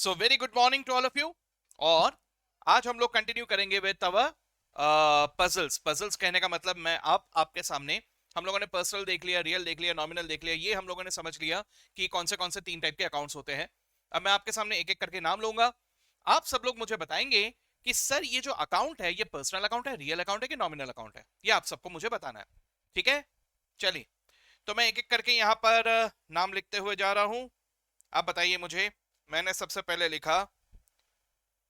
So very good morning to all of you. और आज हम लोग कंटिन्यू करेंगे विद अवर पजल्स। पजल्स कहने का मतलब मैं आपके सामने हम लोगों ने पर्सनल देख लिया, रियल देख लिया, नॉमिनल देख लिया, ये हम लोगों ने समझ लिया कि कौन से तीन टाइप के अकाउंट्स होते हैं। अब मैं आपके सामने एक एक करके नाम लूंगा। आप सब लोग मुझे बताएंगे कि सर ये जो अकाउंट है ये पर्सनल अकाउंट है, रियल अकाउंट है कि नॉमिनल अकाउंट है। ये आप सबको मुझे बताना है। ठीक है, चलिए। तो मैं एक एक करके यहाँ पर नाम लिखते हुए जा रहा हूं। आप बताइए मुझे। मैंने सबसे पहले लिखा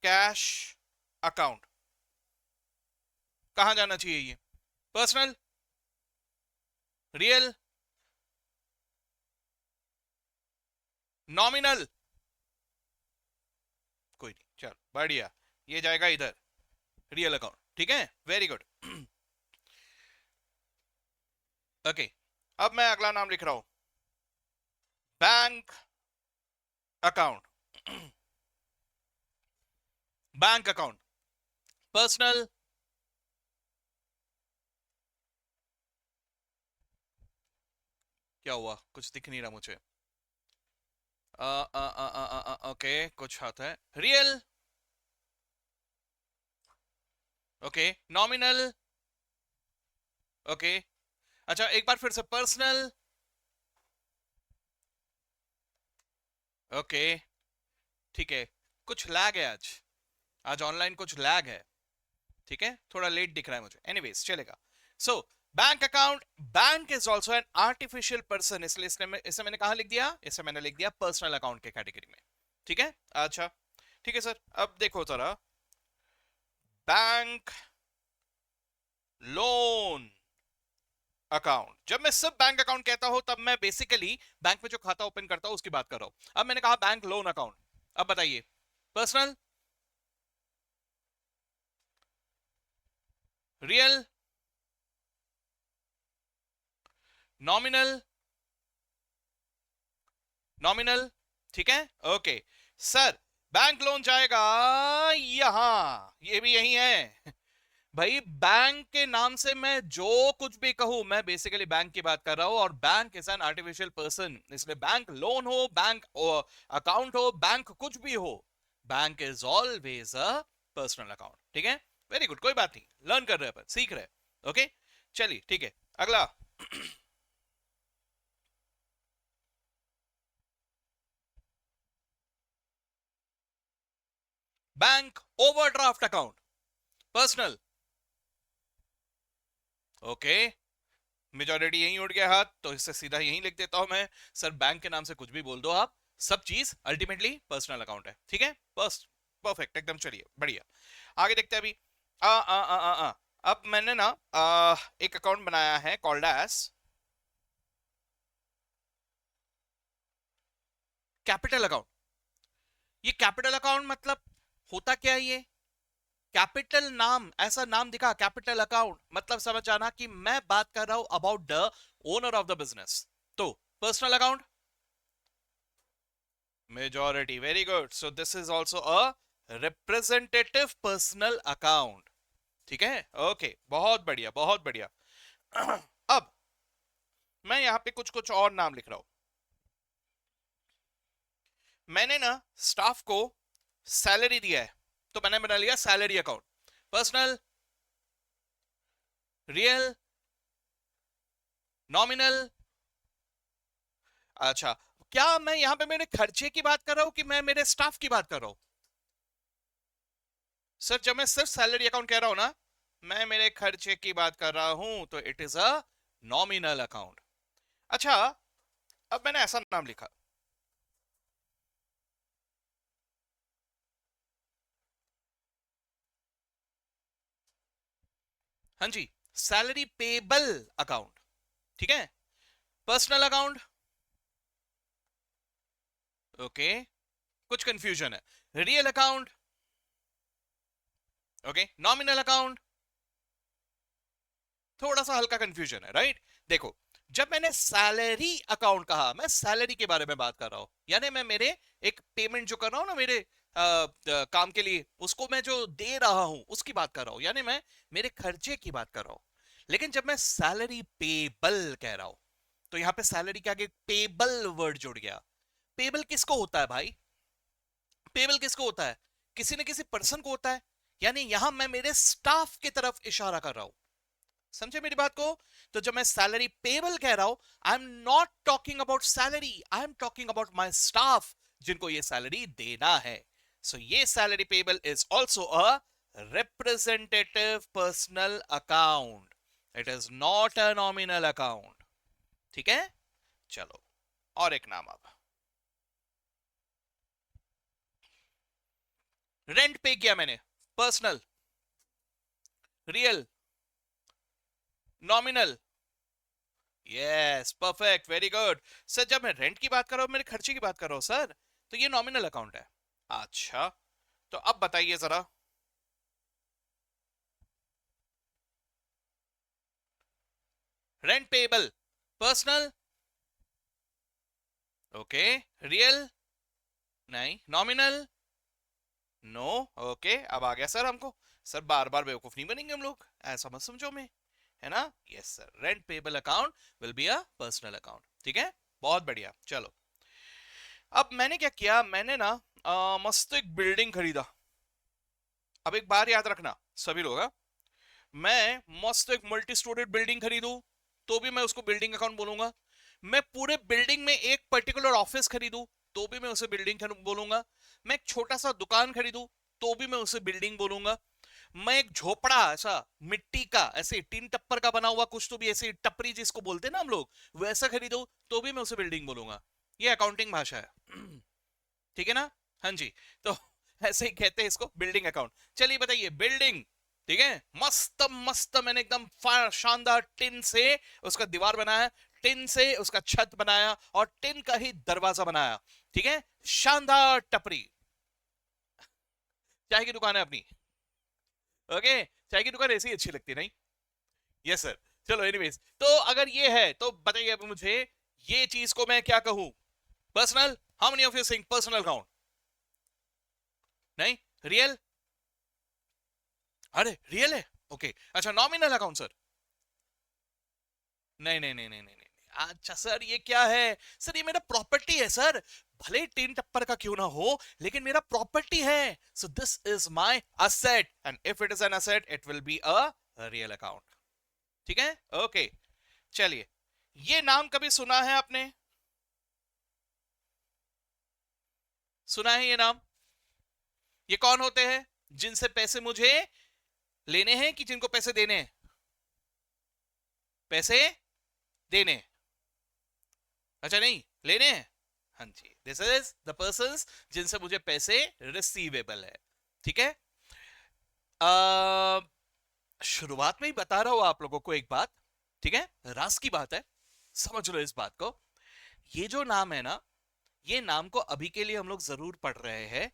कैश अकाउंट। कहां जाना चाहिए ये? Personal, real, nominal? कोई नहीं, चल बढ़िया। ये जाएगा इधर, रियल अकाउंट। ठीक है, वेरी गुड। ओके, अब मैं अगला नाम लिख रहा हूं, bank account. Bank account, personal, क्या हुआ? कुछ दिख नहीं रहा मुझे। ओके, कुछ आता है। Real, okay, nominal, okay. अच्छा, एक बार फिर से, पर्सनल, ओके, ठीक है। कुछ लैग है आज, आज ऑनलाइन कुछ लैग है। ठीक है, थोड़ा लेट दिख रहा है मुझे, एनीवेज चलेगा। So bank account, bank is also an artificial person, इसलिए इसे मैंने कहा लिख दिया, इसे मैंने लिख दिया पर्सनल अकाउंट के कैटेगरी में। ठीक है, अच्छा, ठीक है सर। अब देखो जरा, बैंक लोन अकाउंट। जब मैं सब बैंक अकाउंट कहता हूं तब मैं बेसिकली बैंक में जो खाता ओपन करता हूं उसकी बात कर रहा हूं। अब मैंने कहा बैंक लोन अकाउंट। अब बताइए, पर्सनल, रियल, नॉमिनल, नॉमिनल, ठीक है, ओके। सर बैंक लोन जाएगा यहां, ये भी यही है। भाई बैंक के नाम से मैं जो कुछ भी कहूं, मैं बेसिकली बैंक की बात कर रहा हूं, और bank is an artificial person, इसलिए बैंक लोन हो, बैंक अकाउंट हो, बैंक कुछ भी हो, bank is always a personal account. ठीक है, वेरी गुड, कोई बात नहीं, लर्न कर रहे हैं, अपन सीख रहे हैं। ओके, चलिए ठीक है, अगला। Bank overdraft account, personal, okay. Majority यहीं उठ गया हाथ, तो इससे सीधा यहीं लिख देता हूं मैं। सर बैंक के नाम से कुछ भी बोल दो आप, सब चीज अल्टीमेटली पर्सनल अकाउंट है। ठीक है, बस, परफेक्ट एकदम। चलिए बढ़िया, आगे देखते हैं अभी। आ, आ, आ, आ, आ, अब मैंने ना एक अकाउंट बनाया है कॉल्ड एज कैपिटल अकाउंट। ये कैपिटल अकाउंट मतलब होता क्या है ये? कैपिटल नाम, ऐसा नाम दिखा कैपिटल अकाउंट, मतलब समझ आना कि मैं बात कर रहा हूं about the owner of the business. तो personal account, majority, very good. So this is also a representative personal account. ठीक है, ओके, बहुत बढ़िया, बहुत बढ़िया। अब मैं यहां पे कुछ कुछ और नाम लिख रहा हूं। मैंने ना स्टाफ को सैलरी दिया है, तो मैंने बना लिया salary account. Personal, real, nominal, अच्छा। क्या मैं यहां पे मेरे खर्चे की बात कर रहा हूं कि मैं मेरे स्टाफ की बात कर रहा हूं? सर जब मैं सिर्फ सैलरी अकाउंट कह रहा हूं ना, मैं मेरे खर्चे की बात कर रहा हूं, तो it is a nominal account. अच्छा, अब मैंने ऐसा नाम लिखा, हाँ जी, सैलरी पेबल अकाउंट। ठीक है, पर्सनल अकाउंट, ओके, कुछ कंफ्यूजन है। Real account, okay, nominal account, थोड़ा सा हल्का कंफ्यूजन है, राइट? देखो, जब मैंने सैलरी अकाउंट कहा, मैं सैलरी के बारे में बात कर रहा हूं, यानी मैं मेरे एक पेमेंट जो कर रहा हूं ना मेरे काम के लिए, उसको मैं जो दे रहा हूं उसकी बात कर रहा हूं, यानी मैं मेरे खर्चे की बात कर रहा हूं। लेकिन जब मैं सैलरी पेबल कह रहा हूं, तो यहां पे सैलरी के आगे पेबल वर्ड जुड़ गया। पेबल किसको होता है भाई? पेबल किसको होता है? किसी न किसी पर्सन को होता है, यानी यहां मैं मेरे स्टाफ की तरफ इशारा कर रहा हूं। समझे मेरी बात को? तो जब मैं सैलरी पेबल कह रहा हूं, I am not talking about salary, I am talking about my staff, जिनको ये सैलरी देना है। सो ये salary payable is also a representative personal account, it is not a nominal account. ठीक है, चलो और एक नाम। अब रेंट पे किया मैंने, personal, real, nominal. Yes, perfect, very good sir. जब मैं रेंट की बात कर रहा हूं, मेरे खर्चे की बात कर रहा हूं सर, तो ये नॉमिनल अकाउंट है। अच्छा, तो अब बताइए जरा, rent payable personal, okay, real नहीं, नॉमिनल नो, ओके। अब आ गया सर हमको, सर बार बार बेवकूफ नहीं बनेंगे हम लोग, ऐसा मत समझो मैं, है ना? Yes sir, rent payable account will be a personal account. ठीक है, बहुत बढ़िया। चलो, अब मैंने क्या किया, मैंने ना मस्त एक बिल्डिंग खरीदा। अब एक बार याद रखना सभी लोग, हाँ? मैं मस्त एक मल्टी स्टोरेड बिल्डिंग खरीदूं तो भी मैं उसको बिल्डिंग अकाउंट बोलूंगा। मैं पूरे बिल्डिंग में एक पर्टिकुलर ऑफिस खरीदूं तो भी मैं उसे बिल्डिंग बोलूंगा। मैं एक छोटा सा दुकान खरीदूं तो भी मैं उसे बिल्डिंग बोलूंगा। मैं एक झोपड़ा ऐसा मिट्टी का, ऐसे टीन टप्पर का बना हुआ कुछ, तो भी ऐसे टपरी जिसको बोलते हैं ना हम लोग, वैसा खरीदूं तो भी मैं उसे बिल्डिंग बोलूंगा। ये अकाउंटिंग भाषा है। ठीक है ना? हाँ जी। तो ऐसे ही कहते हैं इसको, बिल्डिंग अकाउंट। चलिए बताइए, बिल्डिंग, ठीक है, मस्त मस्त मैंने एकदम शानदार टिन से उसका दीवार बनाया, टिन से उसका छत बनाया और टिन का ही दरवाजा बनाया। ठीक है, शानदार टपरी, चाय की दुकान है अपनी। ओके, चाय की दुकान ऐसी ही अच्छी लगती है नहीं? Yes sir. चलो एनीवेज, तो अगर ये है तो बताइए अब मुझे, ये चीज को मैं क्या कहूं? Personal? How many of you sing personal account? नहीं, रियल? अरे रियल है, ओके। अच्छा, नॉमिनल अकाउंट सर? नहीं नहीं नहीं नहीं नहीं नहीं। अच्छा सर, ये क्या है? सर ये मेरा प्रॉपर्टी है सर, भले ही टीन टप्पर का क्यों ना हो, लेकिन मेरा प्रॉपर्टी है। सो this is my asset, and if it is an asset it will be a real account. ठीक है, ओके। चलिए, ये नाम कभी सुना है आपने? सुना है ये नाम? ये कौन होते हैं जिनसे पैसे मुझे लेने हैं कि जिनको पैसे देने हैं? पैसे देने? अच्छा नहीं, लेने हैं। हाँ जी, दिस इज द पर्संस जिनसे मुझे पैसे रिसीवेबल है। ठीक है, अ, शुरुआत में ही बता रहा हूं आप लोगों को एक बात, ठीक है, राज की बात है, समझ लो इस बात को। ये जो नाम है ना, ये नाम को अभी के लिए हम लोग जरूर पढ़ रहे हैं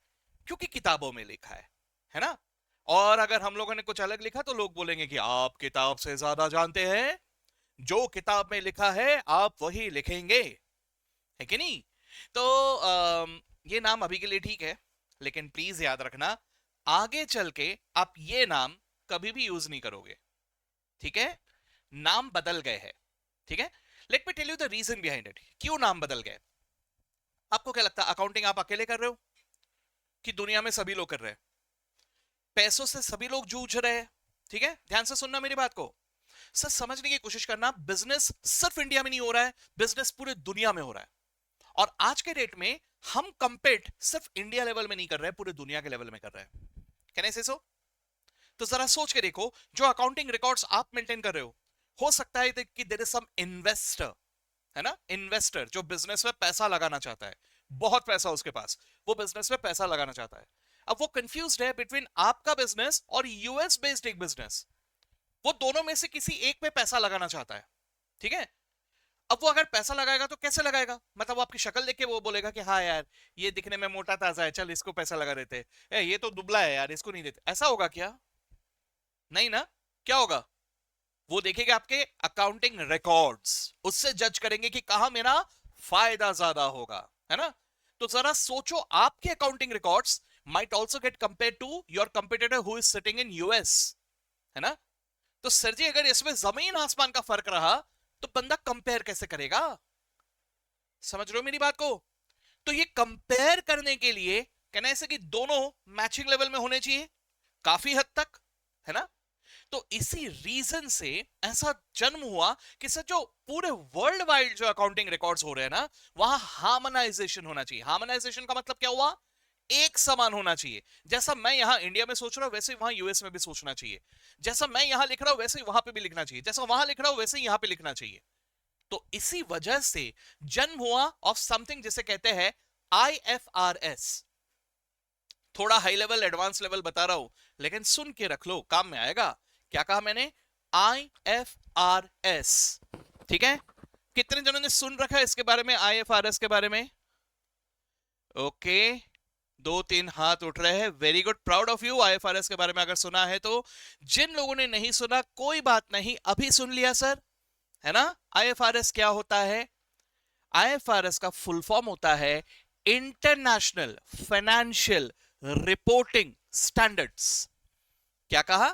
क्योंकि किताबों में लिखा है ना? और अगर हम लोगों ने कुछ अलग लिखा तो लोग बोलेंगे कि आप किताब से ज्यादा जानते हैं, जो किताब में लिखा है आप वही लिखेंगे, है कि नहीं? तो ये नाम अभी के लिए ठीक है, लेकिन प्लीज याद रखना, आगे चल के आप ये नाम कभी भी यूज नहीं करोगे। ठीक है, नाम बदल गए हैं। ठीक है, let me tell you the reason behind it, क्यों नाम बदल गए। आपको क्या लगता है, अकाउंटिंग आप अकेले कर रहे हो कि दुनिया में सभी लोग कर रहे हैं? पैसों से सभी लोग जूझ रहे हैं। ठीक है, ध्यान से सुनना मेरी बात को, सर समझने की कोशिश करना। बिजनेस सिर्फ इंडिया में नहीं हो रहा है, बिजनेस पूरे दुनिया में हो रहा है। और आज के डेट में हम कंपेट सिर्फ इंडिया लेवल में नहीं कर रहे हैं, पूरे दुनिया के लेवल में कर रहे हैं। कैन आई से सो? तो जरा सोच के देखो, जो अकाउंटिंग रिकॉर्ड्स आप मेंटेन कर रहे हो सकता है कि देयर इज सम इन्वेस्टर, है ना, इन्वेस्टर जो बिजनेस में पैसा लगाना चाहता है, बहुत पैसा उसके पास, वो बिजनेस में पैसा लगाना चाहता है। अब वो कंफ्यूज्ड है बिटवीन आपका बिजनेस और यूएस बेस्ड एक बिजनेस, वो दोनों में से किसी एक पे पैसा लगाना चाहता है। ठीक है, अब वो अगर पैसा लगाएगा तो कैसे लगाएगा? मतलब वो आपकी शक्ल देख के वो बोलेगा कि हाँ यार, ये दिखने में मोटा ताजा है, चल इसको पैसा लगा देते, ये तो दुबला है यार, इसको नहीं देते, ऐसा होगा क्या? नहीं ना। क्या होगा? वो देखेगा आपके अकाउंटिंग रिकॉर्ड्स, उससे जज करेंगे कि कहां मेरा फायदा ज्यादा होगा, है ना? तो जरा सोचो, आपके accounting records might also get compare to your competitor who is sitting in US, है ना? तो सर जी, अगर इसमें जमीन आसमान का फर्क रहा तो बंदा कंपेयर कैसे करेगा? समझ रहे हो मेरी बात को? तो ये कंपेयर करने के लिए कहना ऐसे कि दोनों मैचिंग लेवल में होने चाहिए काफी हद तक, है ना। तो इसी रीजन से ऐसा जन्म हुआ कि सर जो पूरे वर्ल्ड वाइड जो अकाउंटिंग रिकॉर्ड्स हो रहे हैं ना, वहां हार्मोनाइजेशन होना चाहिए। हार्मोनाइजेशन का मतलब क्या हुआ, एक समान होना चाहिए। जैसा मैं यहां इंडिया में सोच रहा हूं वैसे वहां यूएस में भी सोचना चाहिए। जैसा मैं यहां लिख रहा हूं वैसे वहां पे भी लिखना चाहिए। जैसा वहां लिख रहा हूं वैसे यहां पे लिखना चाहिए। तो इसी वजह से जन्म हुआ ऑफ समथिंग जिसे कहते हैं आईएफआरएस। थोड़ा हाई लेवल एडवांस लेवल बता रहा हूं, लेकिन सुन के रख लो, काम में आएगा। क्या कहा मैंने, आईएफआरएस। ठीक है, कितने जनों ने सुन रखा है इसके बारे में, आईएफआरएस के बारे में? ओके, 2-3 हाथ उठ रहे हैं, very good, proud of you. IFRS के बारे में अगर सुना है तो। जिन लोगों ने नहीं सुना कोई बात नहीं, अभी सुन लिया सर, है ना। आईएफआरएस क्या होता है, आईएफआरएस का फुल फॉर्म होता है इंटरनेशनल फाइनेंशियल रिपोर्टिंग स्टैंडर्ड्स। क्या कहा,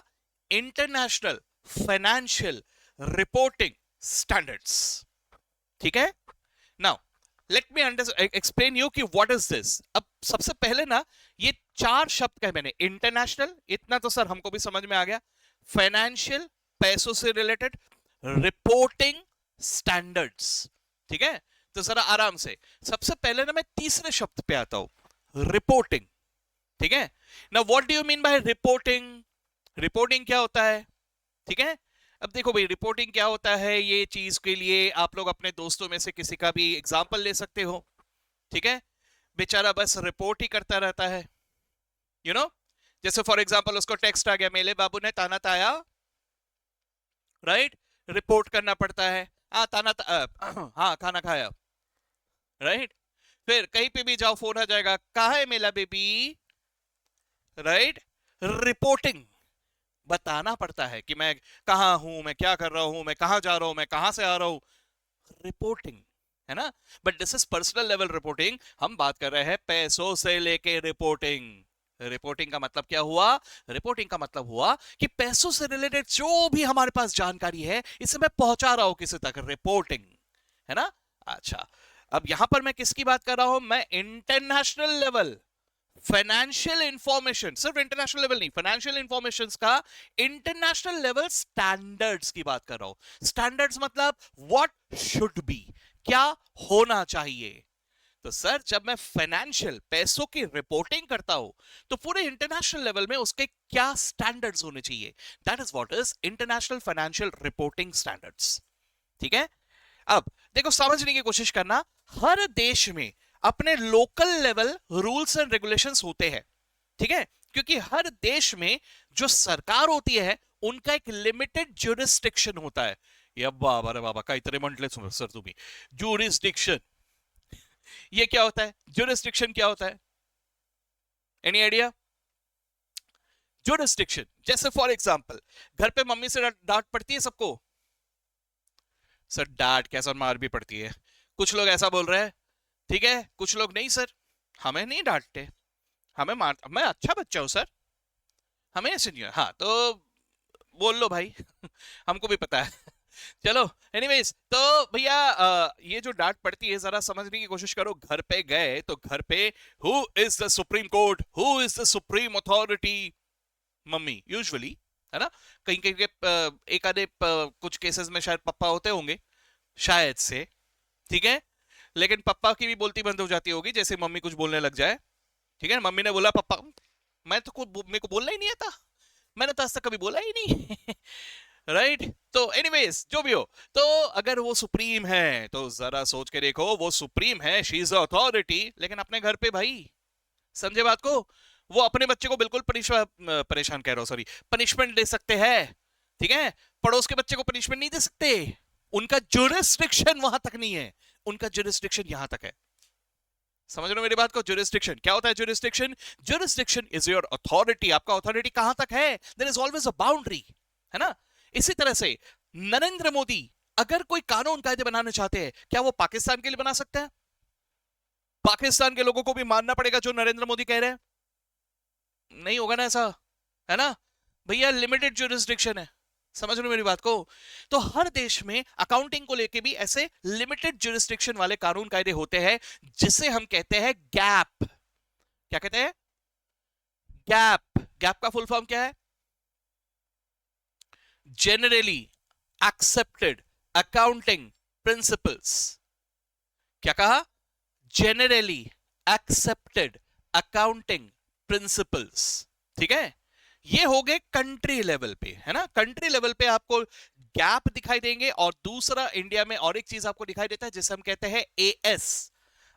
इंटरनेशनल फाइनेंशियल रिपोर्टिंग स्टैंडर्ड्स। ठीक है, now let me explain you कि व्हाट इज दिस। अब सबसे पहले ना, ये 4 शब्द कहे मैंने, इंटरनेशनल, इतना तो सर हमको भी समझ में आ गया, फाइनेंशियल, पैसों से रिलेटेड, रिपोर्टिंग स्टैंडर्ड्स। ठीक है, तो जरा आराम से, सबसे पहले ना मैं तीसरे शब्द पे आता हूं, रिपोर्टिंग। ठीक है ना, what do you mean bye reporting, reporting क्या होता है। ठीक है, अब देखो भाई, रिपोर्टिंग क्या होता है, ये चीज के लिए आप लोग अपने दोस्तों में से किसी का भी एग्जाम्पल ले सकते हो। ठीक है, बेचारा बस रिपोर्ट ही करता रहता है, यू नो। जैसे फॉर एग्जाम्पल उसको टेक्स्ट आ गया, मेरे बाबू ने ताना ताया, राइट, रिपोर्ट करना पड़ता है। हाँ ताना हाँ खाना खाया, राइट। फिर कहीं पे भी जाओ फोन आ जाएगा, कहाँ है मेरा बेबी, राइट। रिपोर्टिंग, बताना पड़ता है कि मैं कहां हूं, मैं क्या कर रहा हूं, मैं कहां जा रहा हूं, मैं कहां से आ रहा हूं, रिपोर्टिंग, है ना। But this is personal level reporting, हम बात कर रहे हैं पैसों से लेके रिपोर्टिंग। रिपोर्टिंग का मतलब क्या हुआ, रिपोर्टिंग का मतलब हुआ कि पैसों से रिलेटेड जो भी हमारे पास जानकारी है, इसे मैं पहुंचा रहा हूं किसी तक, रिपोर्टिंग, है ना। अच्छा, अब यहां पर मैं किसकी बात कर रहा हूं, मैं इंटरनेशनल लेवल फाइनेंशियल इंफॉर्मेशन, सिर्फ इंटरनेशनल लेवल नहीं, फाइनेंशियल इंफॉर्मेशन का इंटरनेशनल लेवल स्टैंडर्ड्स की बात कर रहा हूं। स्टैंडर्ड्स मतलब व्हाट शुड बी, क्या होना चाहिए। तो सर जब मैं फाइनेंशियल पैसों की रिपोर्टिंग करता हूं, तो पूरे इंटरनेशनल लेवल में उसके क्या स्टैंडर्ड्स होने चाहिए, that is what is international financial reporting standards. ठीक है, अब देखो समझने की कोशिश करना, हर देश में अपने local level rules and regulations होते हैं। ठीक है, क्योंकि हर देश में जो सरकार होती है उनका एक लिमिटेड ज्यूरिसडिक्शन होता है। ये बाबा रे बाबा काय तरी म्हटले सर तुम्ही, ज्यूरिसडिक्शन, ये क्या होता है, ज्यूरिसडिक्शन क्या होता है, एनी आइडिया। ज्यूरिसडिक्शन जैसे फॉर एग्जांपल, घर पे मम्मी से डांट पड़ती है सबको, सर डांट क्या सर, मार भी पड़ती है, कुछ लोग ऐसा बोल रहे हैं। ठीक है, कुछ लोग नहीं सर, हमें नहीं डांटते, हमें मार, मैं अच्छा बच्चा हूं सर, हमें ऐसे नहीं है। हाँ तो बोल लो भाई हमको भी पता है चलो एनीवेज, तो भैया ये जो डांट पड़ती है जरा समझने की कोशिश करो। घर पे गए तो घर पे who is the supreme court, who is the supreme authority, mummy usually, है ना। कहीं कहीं के एक आधे कुछ केसेस में शायद पापा होते होंगे, शायद से। ठीक है, लेकिन पापा की भी बोलती बंद हो जाती होगी जैसे मम्मी कुछ बोलने लग जाए। ठीक है, मम्मी ने बोला पापा, मैं तो मेरे को बोलना ही नहीं आता, मैंने तो आज तक कभी बोला ही नहीं राइट तो एनीवेज जो भी हो, तो अगर वो सुप्रीम है तो जरा सोच के देखो, वो सुप्रीम है, शी इज अथॉरिटी, लेकिन अपने घर पे भाई, समझे बात को, वो अपने बच्चे को बिल्कुल परेशान कह रहा हूं, सॉरी, पनिशमेंट दे सकते हैं। ठीक है, पड़ोस के बच्चे को पनिशमेंट नहीं दे सकते, उनका ज्यूरिसडिक्शन वहां तक नहीं है, उनका ज्यूरिसडिक्शन यहां तक है। समझ रहे हो मेरी बात को, ज्यूरिसडिक्शन क्या होता है, jurisdiction, jurisdiction is your authority, आपका अथॉरिटी कहां तक है, there is always a boundary, है ना। इसी तरह से नरेंद्र मोदी अगर कोई कानून कायदे बनाना चाहते हैं, क्या वो पाकिस्तान के लिए बना सकते हैं, पाकिस्तान के लोगों को भी मानना पड़ेगा जो नरेंद्र मोदी कह रहे हैं, नहीं होगा ना ऐसा, है ना भैया, लिमिटेड ज्यूरिसडिक्शन है। समझ रहे हो मेरी बात को, तो हर देश में अकाउंटिंग को लेके भी ऐसे लिमिटेड ज्यूरिसडिक्शन वाले कानून कायदे होते हैं, जिसे हम कहते हैं गैप। क्या कहते हैं? गैप। गैप का फुल फॉर्म क्या है? Generally accepted accounting principles. क्या कहा? Generally accepted accounting principles. ठीक है, ये हो गए कंट्री लेवल पे, है ना? कंट्री लेवल पे आपको गैप दिखाई देंगे, और दूसरा इंडिया में और एक चीज आपको दिखाई देता है जिसे हम कहते हैं एएस,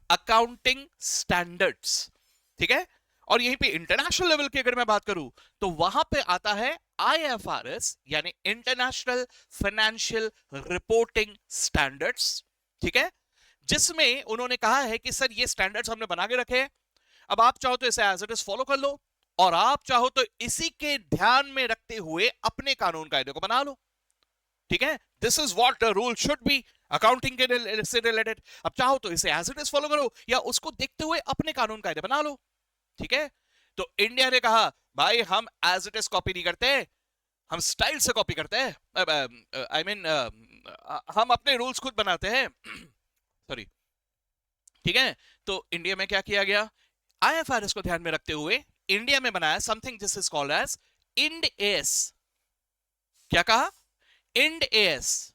अकाउंटिंग स्टैंडर्ड्स। ठीक है, और यहीं पे इंटरनेशनल लेवल की अगर मैं बात करूं तो वहां पे आता है आईएफआरएस, यानी इंटरनेशनल फाइनेंशियल रिपोर्टिंग स्टैंडर्ड्स। ठीक है, जिसमें उन्होंने कहा है कि सर ये स्टैंडर्ड्स हमने बना के रखे हैं, अब आप चाहो तो इसे एज इट इज फॉलो कर लो, और आप चाहो तो इसी के ध्यान में रखते हुए अपने कानून कायदे को बना लो। ठीक है, this is what the rule should be accounting के से रिलेटेड। अब चाहो तो इसे एज इट इज फॉलो करो, या उसको देखते हुए अपने कानून कायदे बना लो। ठीक है, तो इंडिया ने कहा भाई हम एज इट इज कॉपी नहीं करते, हम स्टाइल से कॉपी करते हैं, आई मीन हम अपने रूल्स खुद बनाते हैं। सॉरी। ठीक है, तो इंडिया में क्या किया गया? आईएफआरएस को ध्यान में रखते हुए इंडिया में बनाया something this is called as Ind AS. क्या कहा? Ind AS.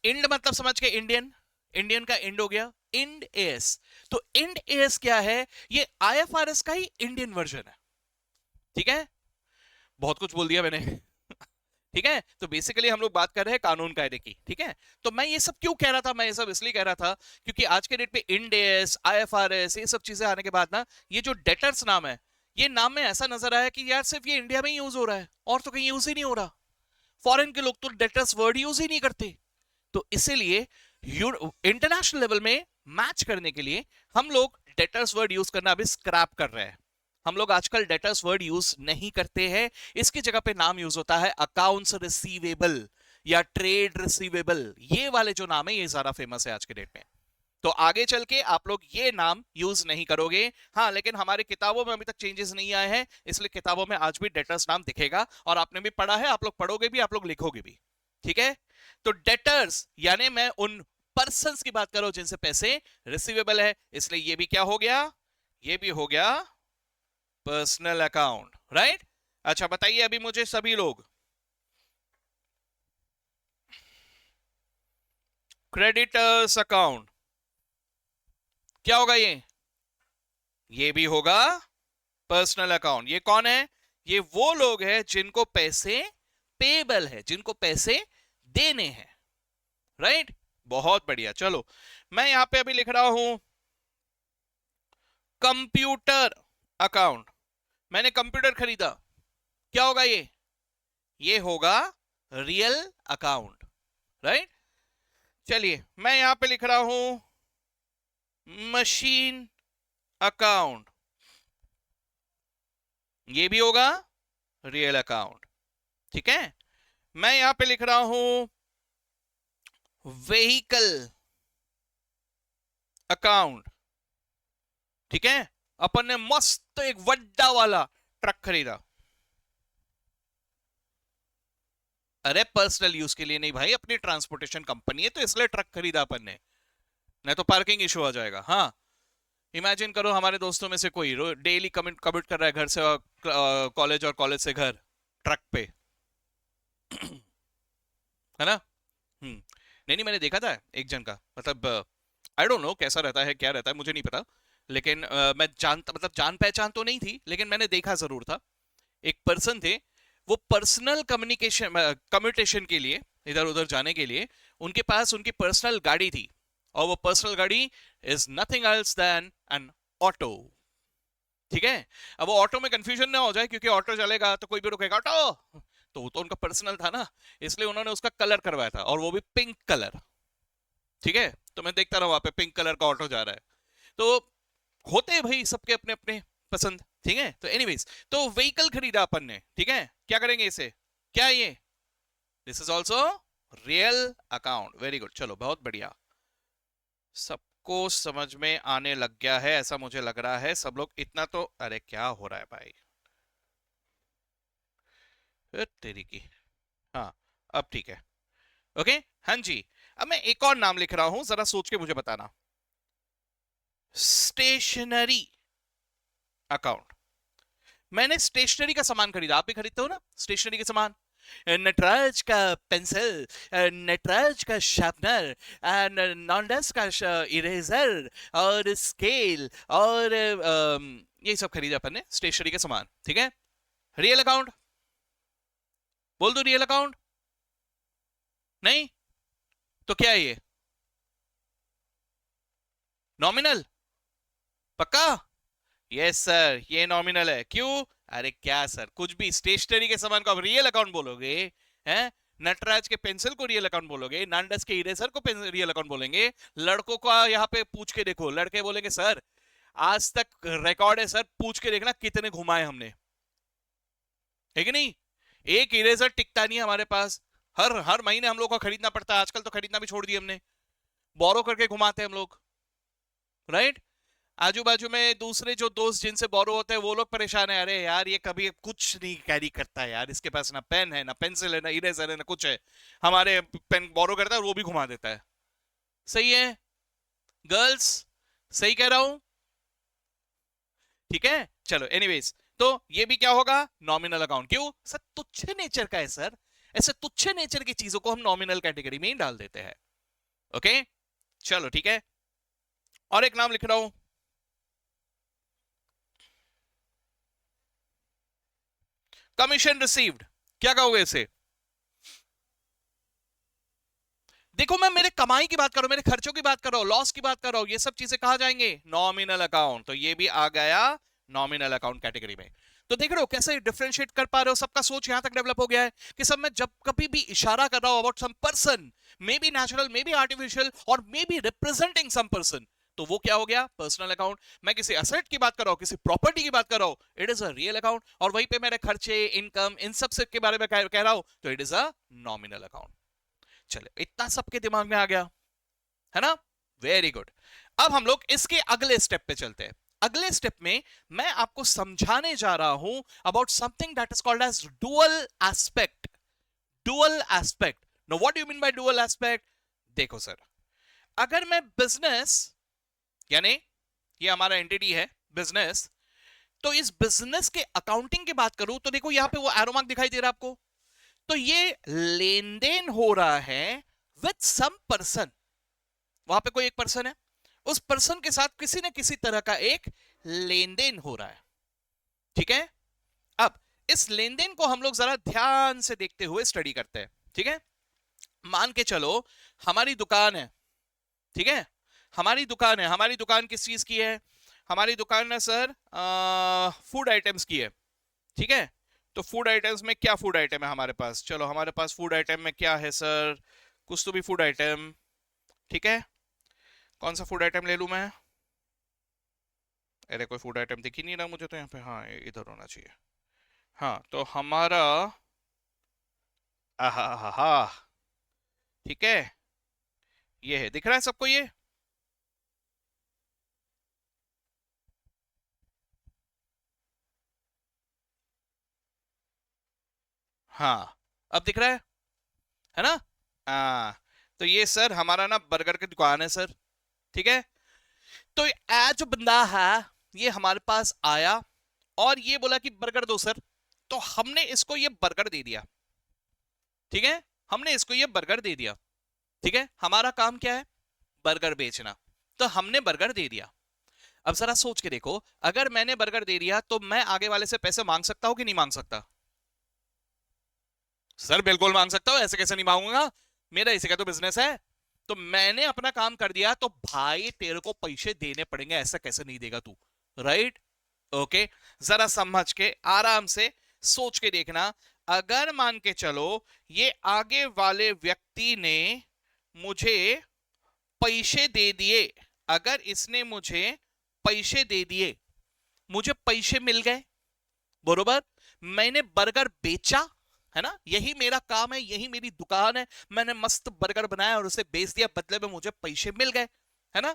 इंड मतलब समझ के इंडियन, इंडियन का इंड हो गया इंड एएस। तो इंड एएस क्या है? ये आईएफआरएस का ही इंडियन वर्जन है। ठीक है, बहुत कुछ बोल दिया मैंने। ठीक है, तो बेसिकली हम लोग बात कर रहे हैं कानून कायदे की। ठीक है, तो मैं ये सब क्यों कह रहा था? मैं ये सब इसलिए कह रहा था क्योंकि आज के डेट पे इंड एएस, आईएफआरएस, ये सब चीजें आने के बाद ना, ये जो डेटर्स नाम है, ये नाम में ऐसा नजर आया कि यार सिर्फ ये इंडिया में ही यूज हो रहा है और तो कहीं यूज ही नहीं हो रहा। फॉरेन के लोग तो डेटर्स वर्ड यूज ही नहीं करते। तो इसीलिए इंटरनेशनल लेवल में मैच करने के लिए हम लोग डेटर्स वर्ड यूज करना अभी स्क्रैप कर रहे हैं। हम लोग आजकल डेटर्स वर्ड यूज नहीं करते हैं, इसकी जगह पे नाम यूज होता है अकाउंट्स रिसीवेबल या ट्रेड रिसीवेबल। ये वाले जो नाम है ये ज्यादा फेमस है आज के डेट में। तो आगे चल के आप लोग ये नाम यूज नहीं करोगे। हाँ, लेकिन हमारे किताबों में अभी तक चेंजेस नहीं आए हैं, इसलिए किताबों में आज भी डेटर्स नाम दिखेगा, और आपने भी पढ़ा है, आप लोग पढ़ोगे भी, आप लोग लिखोगे भी। ठीक है, तो डेटर्स यानी मैं उन पर्संस की बात करो जिनसे पैसे रिसीवेबल है, इसलिए ये भी क्या हो गया? ये भी हो गया पर्सनल अकाउंट, राइट? अच्छा बताइए अभी मुझे सभी लोग, क्रेडिटर्स अकाउंट क्या होगा? ये भी होगा पर्सनल अकाउंट। ये कौन है? ये वो लोग हैं जिनको पैसे पेबल है, जिनको पैसे देने हैं, राइट? बहुत बढ़िया। चलो मैं यहां पे अभी लिख रहा हूं कंप्यूटर अकाउंट। मैंने कंप्यूटर खरीदा, क्या होगा? ये होगा रियल अकाउंट, राइट? चलिए मैं यहां पे लिख रहा हूं मशीन अकाउंट, ये भी होगा रियल अकाउंट। ठीक है, मैं यहां पे लिख रहा हूं व्हीकल अकाउंट। ठीक है, अपन ने मस्त एक वड्डा वाला ट्रक खरीदा। अरे पर्सनल यूज के लिए नहीं भाई, अपनी ट्रांसपोर्टेशन कंपनी है तो इसलिए ट्रक खरीदा अपन ने, नहीं तो पार्किंग इशू आ जाएगा। हाँ, इमेजिन करो हमारे दोस्तों में से कोई डेली कमिट कर रहा है घर से कॉलेज और कॉलेज से घर ट्रक पे। है ना? नहीं नहीं, मैंने देखा था एक जन का, मतलब आई डोंट नो कैसा रहता है, क्या रहता है, मुझे नहीं पता, लेकिन मैं जानता, मतलब जान पहचान तो नहीं थी, लेकिन मैंने देखा जरूर था। एक पर्सन थे, वो पर्सनल कम्युनिकेशन के लिए, इधर उधर जाने के लिए उनके पास उनकी पर्सनल गाड़ी थी, और वो पर्सनल गाड़ी is nothing else than an auto. ठीक है, अब वो ऑटो में कंफ्यूजन ना हो जाए, क्योंकि ऑटो चलेगा तो कोई भी रुकेगा ऑटो, तो वो तो उनका पर्सनल था ना, इसलिए उन्होंने उसका कलर करवाया था, और वो भी पिंक कलर। ठीक है, तो मैं देखता रहा वहां पे पिंक कलर का ऑटो जा रहा है। तो होते हैं भाई सबके अपने अपने पसंद। ठीक है, तो एनीवेज, तो व्हीकल खरीदा अपन ने। ठीक है, क्या करेंगे इसे? क्या है ये? This is also real account. Very good, चलो बहुत बढ़िया, सबको समझ में आने लग गया है ऐसा मुझे लग रहा है। सब लोग इतना तो, अरे क्या हो रहा है भाई, तेरी की। हाँ, अब ठीक है, ओके। हाँ जी, अब मैं एक और नाम लिख रहा हूं, जरा सोच के मुझे बताना। Stationery account. मैंने स्टेशनरी का सामान खरीदा, आप भी खरीदते हो ना स्टेशनरी के सामान, नटराज का पेंसिल, नटराज का शार्पनर, नॉन्डस का इरेजर और स्केल और ये सब खरीदा अपन ने स्टेशनरी के सामान, ठीक है। रियल अकाउंट बोल दो, रियल अकाउंट नहीं तो क्या है ये, नॉमिनल, पक्का? यस सर, ये नॉमिनल है। क्यों? अरे क्या सर, कुछ भी स्टेशनरी के सामान को आप रियल अकाउंट बोलोगे, हैं? नटराज के पेंसिल को रियल अकाउंट बोलोगे, नांडस के इरेजर को रियल अकाउंट बोलेंगे। लड़कों का यहाँ पे पूछ के देखो, लड़के बोलेंगे सर आज तक रिकॉर्ड है सर, पूछ के देखना कितने घुमाए हमने, है कि नहीं? एक इरेजर टिकता नहीं है हमारे पास, हर हर महीने हम लोग को खरीदना पड़ता है। आजकल तो खरीदना भी छोड़ दिया हमने, बोरो करके घुमाते हैं हम लोग, राइट? आजू बाजू में दूसरे जो दोस्त जिनसे बोरो होते हैं वो लोग परेशान है, अरे यार ये कभी कुछ नहीं कैरी करता है यार, इसके पास ना पेन है, ना पेंसिल है, ना इरेजर है, ना कुछ है। हमारे पेन बोरो करता है और वो भी घुमा देता है। सही है गर्ल्स, सही कह रहा हूं? ठीक है, चलो एनीवेज, तो ये भी क्या होगा, नॉमिनल अकाउंट। क्यों सर? तुच्छ नेचर का है सर, ऐसे तुच्छ नेचर की चीजों को हम नॉमिनल कैटेगरी में ही डाल देते हैं। ओके चलो ठीक है, और एक नाम लिख रहा हूं, कमीशन रिसीव्ड। क्या कहोगे इसे? देखो मैं मेरे कमाई की बात कर रहा हूं, मेरे खर्चों की बात कर रहा हूं, लॉस की बात कर रहा हूं, ये सब चीजें कहा जाएंगे नॉमिनल अकाउंट। तो ये भी आ गया नॉमिनल अकाउंट कैटेगरी में। तो देख रहे हो कैसे डिफरेंशिएट कर पा रहे हो, सबका सोच यहां तक डेवलप हो गया है कि सब में जब कभी भी इशारा कर रहा हूं about some person, may be natural, may be artificial और may be representing some person, तो वो क्या हो गया, पर्सनल अकाउंट। मैं किसी असेट की बात कर रहा हूं, किसी प्रॉपर्टी की बात कर रहा हूं, it is a real account. और वहीं पे मेरे खर्चे, इनकम, इन सब से के बारे में कह रहा हूं, तो it is a nominal account. चले, इतना सबके दिमाग में आ गया है ना, वेरी गुड। अब हम लोग इसके अगले स्टेप पे चलते हैं। अगले स्टेप में मैं आपको समझाने जा रहा हूं about something that is called as dual aspect. Dual aspect, no what do you mean by dual aspect? देखो सर, अगर मैं बिजनेस, यानी ये हमारा एंटिटी है बिजनेस, तो इस बिजनेस के अकाउंटिंग की बात करूं तो देखो यहां पे वो एरो मार्क दिखाई दे रहा है आपको, तो ये लेन देन हो रहा है विथ सम पर्सन। वहां पे कोई एक पर्सन है, उस पर्सन के साथ किसी न किसी तरह का एक लेन देन हो रहा है, ठीक है। अब इस लेन देन को हम लोग जरा ध्यान से देखते हुए स्टडी करते हैं, ठीक है। मान के चलो हमारी दुकान है, ठीक है, हमारी दुकान है। हमारी दुकान किस चीज की है? हमारी दुकान है सर फूड आइटम्स की है, ठीक है। तो फूड आइटम्स में क्या फूड आइटम है हमारे पास? चलो हमारे पास फूड आइटम में क्या है सर, कुछ तो भी फूड आइटम, ठीक है। कौन सा फूड आइटम ले लूं मैं? अरे कोई फूड आइटम दिख ही नहीं रहा मुझे तो यहाँ पे, हाँ इधर होना चाहिए। हाँ तो हमारा, आहा, ठीक है, ये है, दिख रहा है सबको ये? हाँ अब दिख रहा है ना? हाँ, तो ये सर हमारा ना बर्गर की दुकान है सर, ठीक है। तो ये जो बंदा है ये हमारे पास आया और ये बोला कि बर्गर दो सर, तो हमने इसको ये बर्गर दे दिया, ठीक है। हमने इसको ये बर्गर दे दिया, ठीक है। हमारा काम क्या है? बर्गर बेचना, तो हमने बर्गर दे दिया। अब जरा सोच के देखो, अगर मैंने बर्गर दे दिया तो मैं आगे वाले से पैसे मांग सकता हूं कि नहीं मांग सकता? सर बिल्कुल मांग सकता हूं, ऐसे कैसे नहीं मांगूंगा, मेरा इसी का तो बिजनेस है। तो मैंने अपना काम कर दिया, तो भाई तेरे को पैसे देने पड़ेंगे, ऐसा कैसे नहीं देगा तू, राइट? ओके, जरा समझ के आराम से सोच के देखना। अगर मान के चलो ये आगे वाले व्यक्ति ने मुझे पैसे दे दिए, अगर इसने मुझे पैसे दे दिए, मुझे पैसे मिल गए, बरोबर, मैंने बर्गर बेचा, है ना, यही मेरा काम है, यही मेरी दुकान है, मैंने मस्त बर्गर बनाया और उसे बेच दिया, बदले में मुझे पैसे मिल गए, है ना।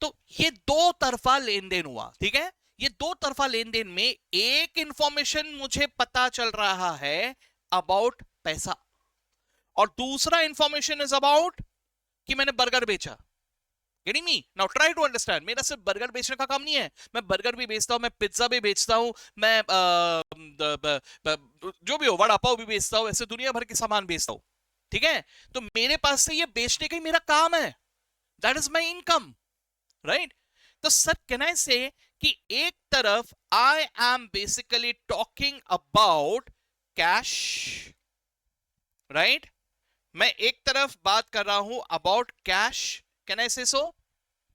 तो ये दो तरफा लेन देन हुआ, ठीक है। ये दो तरफा लेन देन में एक इंफॉर्मेशन मुझे पता चल रहा है अबाउट पैसा, और दूसरा इंफॉर्मेशन इज अबाउट कि मैंने बर्गर बेचा। Getting me? Now try to understand. मेरा सिर्फ बर्गर बेचने का काम नहीं है, मैं बर्गर भी बेचता हूं, मैं पिज्जा भी बेचता हूं, मैं जो भी हो वड़ा पाव भी बेचता हूं, ऐसे दुनिया भर के सामान बेचता हूं, ठीक है? तो मेरे पास से ये बेचने का ही मेरा काम है, that is my income, right? तो सर कैन आई से कि एक तरफ I am basically talking about cash, right? मैं एक तरफ बात कर रहा हूं अबाउट कैश, कैन आई से सो?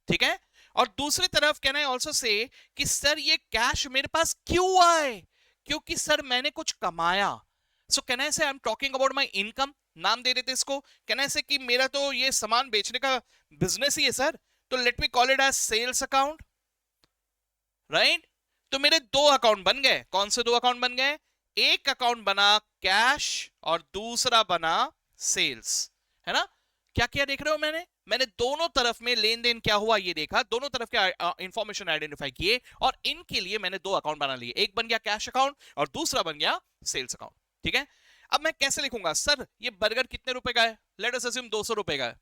ठीक है। और दूसरी तरफ कैन आई ऑल्सो से कि सर ये कैश मेरे पास क्यों आए? क्योंकि सर मैंने कुछ कमाया। सो कैन आई से I am talking about my income, नाम दे देते इसको। कैन आई से कि मेरा तो ये सामान बेचने का बिजनेस ही है सर, तो let me call it as sales account, right? तो मेरे दो अकाउंट बन गए। कौन से दो अकाउंट बन गए? एक अकाउंट बना कैश और दूसरा बना सेल्स, है ना? क्या क्या देख रहे हो? मैंने दोनों तरफ में लेन देन क्या हुआ ये देखा, दोनों तरफ के इंफॉर्मेशन आइडेंटिफाई किए, और इनके लिए मैंने दो अकाउंट बना लिए। एक बन गया कैश अकाउंट और दूसरा बन गया सेल्स अकाउंट, ठीक है? अब मैं कैसे लिखूंगा? सर ये बर्गर कितने रुपए का है? लेट अस अज्यूम 200 रुपए का है।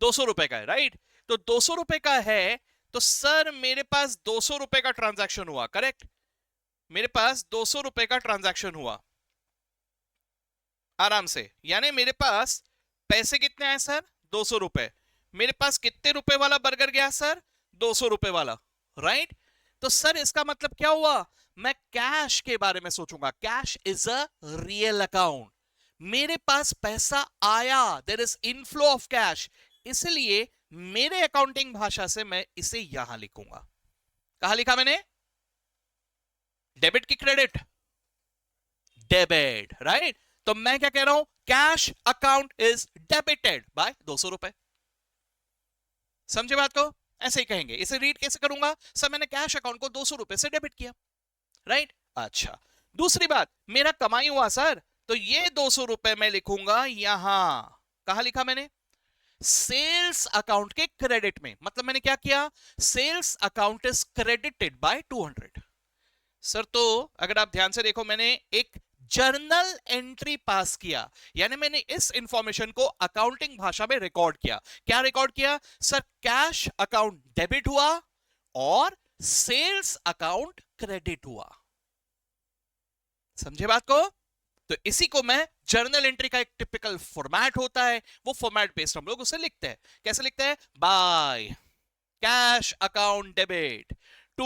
200 रुपए का है, राइट? तो 200 रुपए का है, तो सर मेरे पास 200 रुपए का ट्रांजैक्शन हुआ, करेक्ट? मेरे पास 200 रुपए का ट्रांजैक्शन हुआ आराम से, यानी मेरे पास पैसे कितने आए सर? 200 रुपए। मेरे पास कितने रुपए वाला बर्गर गया सर? 200 रुपए वाला, राइट? तो सर इसका मतलब क्या हुआ? मैं कैश के बारे में सोचूंगा। Cash is a real account, मेरे पास पैसा आया, there is inflow of cash, इसलिए मेरे अकाउंटिंग भाषा से मैं इसे यहां लिखूंगा। कहां लिखा मैंने? डेबिट की क्रेडिट? Debit, right? तो मैं क्या कह रहा हूं? Cash account is debited bye 200 रुपए। समझे बात को? ऐसे ही कहेंगे। इसे रीड कैसे करूंगा? सर मैंने कैश अकाउंट को 200 रुपए से डेबिट किया, राइट? अच्छा, दूसरी बात, मेरा कमाई हुआ सर, तो ये 200 रुपए मैं लिखूंगा यहां। कहां लिखा मैंने? सेल्स अकाउंट के क्रेडिट में। मतलब मैंने क्या किया? Sales account is credited by 200। Sir तो अगर आप ध्यान से देखो, मैंने एक जर्नल एंट्री पास किया, यानी मैंने इस इंफॉर्मेशन को अकाउंटिंग भाषा में रिकॉर्ड किया। क्या रिकॉर्ड किया? सर कैश अकाउंट डेबिट हुआ और सेल्स अकाउंट क्रेडिट हुआ। समझे बात को? तो इसी को मैं जर्नल एंट्री का एक टिपिकल फॉर्मेट होता है, वो फॉर्मेट बेस्ड हम लोग उसे लिखते हैं। कैसे लिखते हैं? By cash account debit to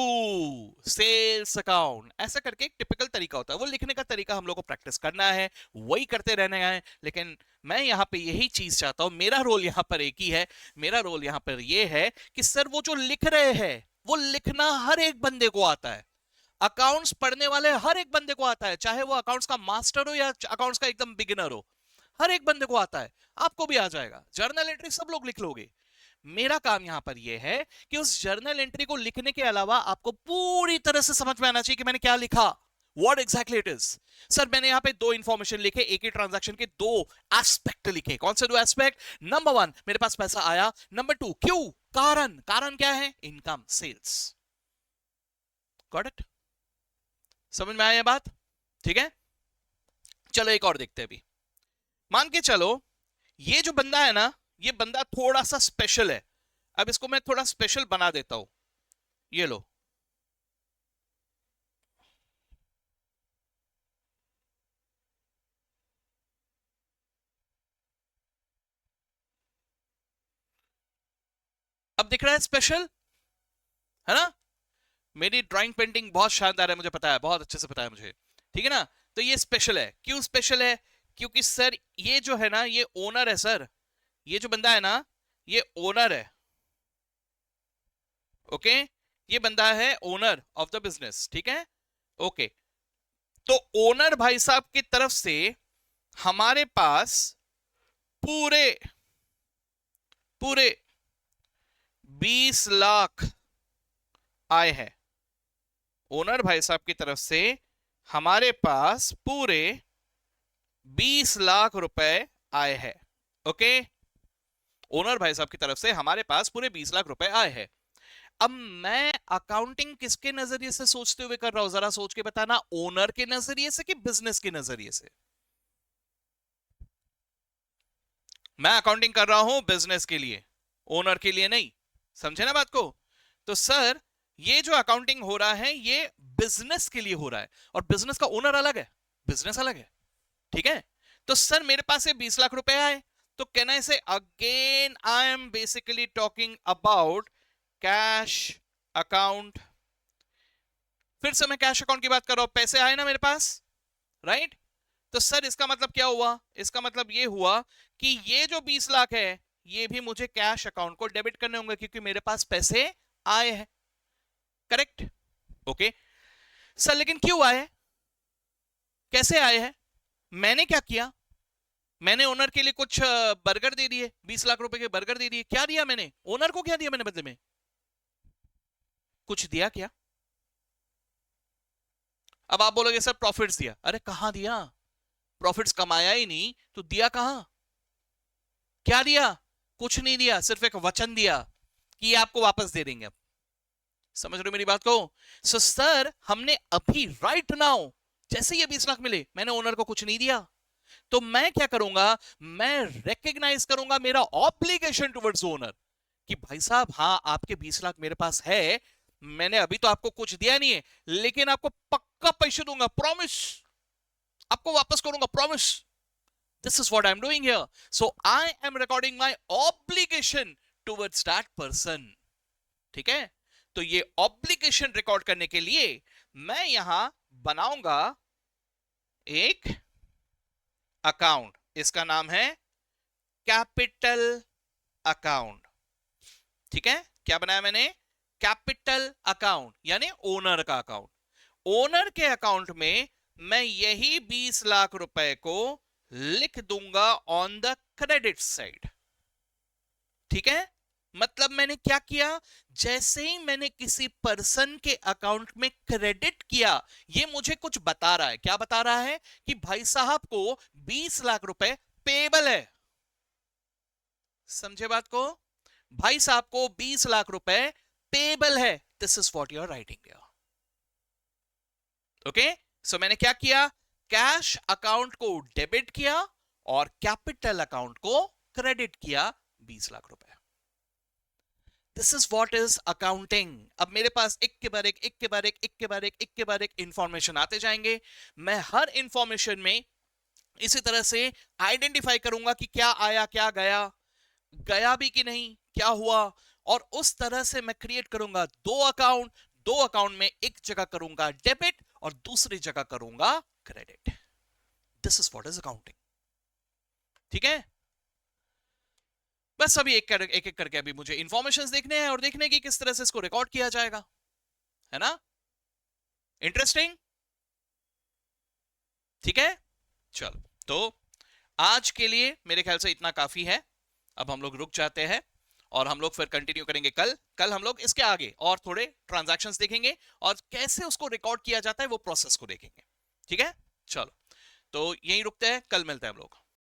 sales account, ऐसा करके एक टिपिकल तरीका होता है। वो लिखने का तरीका हम लोग को प्रैक्टिस करना है, वही करते रहने हैं। लेकिन मैं यहां पे यही चीज चाहता हूं, मेरा रोल यहां पर एक ही है। मेरा रोल यहां पर यह है कि सर वो जो लिख रहे हैं वो लिखना हर एक बंदे को आता है। अकाउंट्स पढ़ने वाले हर एक बंदे को आता है, चाहे वो अकाउंट्स का मास्टर हो या अकाउंट्स का एकदम बिगिनर हो, हर एक बंदे को आता है। आपको भी आ जाएगा। जर्नल एंट्री सब लोग लिख लोगे। मेरा काम यहां पर यह है कि उस जर्नल एंट्री को लिखने के अलावा आपको पूरी तरह से समझ में आना चाहिए कि मैंने क्या लिखा, what exactly it is. Sir मैंने यहां पे दो इंफॉर्मेशन लिखे, एक ही ट्रांजैक्शन के दो एस्पेक्ट लिखे। कौन से दो एस्पेक्ट? नंबर वन, मेरे पास पैसा आया। नंबर टू, क्यों? कारण। कारण क्या है? Income, sales. Got it? समझ में आया बात? ठीक है, चलो एक और देखते हैं अभी। मान के चलो ये जो बंदा है ना, ये बंदा थोड़ा सा स्पेशल है। अब इसको मैं थोड़ा स्पेशल बना देता हूं। ये लो, अब दिख रहा है स्पेशल, है ना? मेरी ड्राइंग पेंटिंग बहुत शानदार है, मुझे पता है, बहुत अच्छे से पता है मुझे, ठीक है ना? तो ये स्पेशल है। क्यों स्पेशल है? क्योंकि सर ये जो है ना, ये ओनर है सर। ये जो बंदा है ना, ये ओनर है। ओके, ये बंदा है ओनर ऑफ द बिजनेस, ठीक है? ओके, तो ओनर भाई साहब की तरफ से हमारे पास पूरे पूरे 20 लाख आए हैं। ओनर भाई साहब की तरफ से हमारे पास पूरे 20 लाख रुपए आए हैं। ओके, ओनर भाई साहब की तरफ से हमारे पास पूरे 20 लाख रुपए आए हैं। अब मैं अकाउंटिंग किसके नजरिए से सोचते हुए कर रहा हूं, जरा सोच के बताना। ओनर के नजरिए से कि बिजनेस के नजरिए से? मैं अकाउंटिंग कर रहा हूं बिजनेस के लिए, ओनर के लिए नहीं। समझे ना बात को? तो सर ये जो अकाउंटिंग हो रहा है ये बिजनेस के लिए हो रहा है, और बिजनेस का ओनर अलग है, बिजनेस अलग है, ठीक है? तो सर मेरे पास ये 20 लाख रुपए आए, तो कैन आई से again I am basically talking about cash account. फिर से मैं कैश अकाउंट की बात कर रहा हूं, पैसे आए ना मेरे पास, राइट? तो सर इसका मतलब क्या हुआ? इसका मतलब ये हुआ कि ये जो 20 लाख है ये भी मुझे कैश अकाउंट को डेबिट करने होंगे, क्योंकि मेरे पास पैसे आए हैं, करेक्ट? ओके सर, लेकिन क्यों आए, कैसे आए हैं? मैंने क्या किया? मैंने ओनर के लिए कुछ बर्गर दे दिए, 20 लाख रुपए के बर्गर दे दिए। क्या दिया मैंने ओनर को? क्या दिया मैंने बदले में? कुछ दिया क्या? अब आप बोलोगे सर प्रॉफिट्स दिया। अरे कहां दिया? प्रॉफिट्स कमाया ही नहीं तो दिया कहां? क्या दिया? कुछ नहीं दिया, सिर्फ एक वचन दिया कि ये आपको वापस दे देंगे। अब समझ रहे हो मेरी बात को? सो सर हमने अभी राइट नाउ जैसे ये 20 लाख मिले, मैंने ओनर को कुछ नहीं दिया, तो मैं क्या करूंगा? मैं रिकॉग्नाइज करूंगा मेरा ऑब्लिगेशन टुवर्ड्स ओनर कि भाई साहब हाँ आपके 20 लाख मेरे पास है, मैंने अभी तो आपको कुछ दिया नहीं है, लेकिन आपको पक्का पैसे दूंगा, प्रॉमिस, आपको वापस करूंगा, promise. This is what I'm doing here. So I am recording my obligation towards that person. ठीक है? तो ये ऑब्लिगेशन रिकॉर्ड करने के लिए मैं यहां बनाऊंगा एक अकाउंट, इसका नाम है कैपिटल अकाउंट। ठीक है? क्या बनाया मैंने? कैपिटल अकाउंट, यानी ओनर का अकाउंट। ओनर के अकाउंट में मैं यही 20 लाख रुपए को लिख दूंगा ऑन द क्रेडिट साइड। ठीक है? मतलब मैंने क्या किया? जैसे ही मैंने किसी पर्सन के अकाउंट में क्रेडिट किया, ये मुझे कुछ बता रहा है। क्या बता रहा है? कि भाई साहब को 20 लाख रुपए पेबल है। समझे बात को? भाई साहब को 20 लाख रुपए पेबल है। This is what you are writing here. Okay, so मैंने क्या किया? कैश अकाउंट को डेबिट किया और कैपिटल अकाउंट को क्रेडिट किया 20 लाख रुपए। This is what is accounting. अब मेरे पास एक के बाद एक इंफॉर्मेशन आते जाएंगे। मैं हर इंफॉर्मेशन में इसी तरह से आइडेंटिफाई करूंगा कि क्या आया, क्या गया, गया भी कि नहीं, क्या हुआ, और उस तरह से मैं क्रिएट करूंगा दो अकाउंट में एक जगह करूंगा डेबिट और दूसरी जगह करूंगा credit. This is what is accounting. ठीक है? बस अभी एक करके अभी मुझे इंफॉर्मेशंस देखने हैं और देखने की किस तरह से इसको रिकॉर्ड किया जाएगा, है ना? इंटरेस्टिंग। ठीक है, चलो तो आज के लिए मेरे ख्याल से इतना काफी है। अब हम लोग रुक जाते हैं और हम लोग फिर कंटिन्यू करेंगे कल हम लोग इसके आगे और थोड़े ट्रांजैक्शंस देखेंगे और कैसे उसको रिकॉर्ड किया जाता है वो प्रोसेस को देखेंगे। ठीक है, चलो तो यहीं रुकते हैं, कल मिलते हैं हम लोग।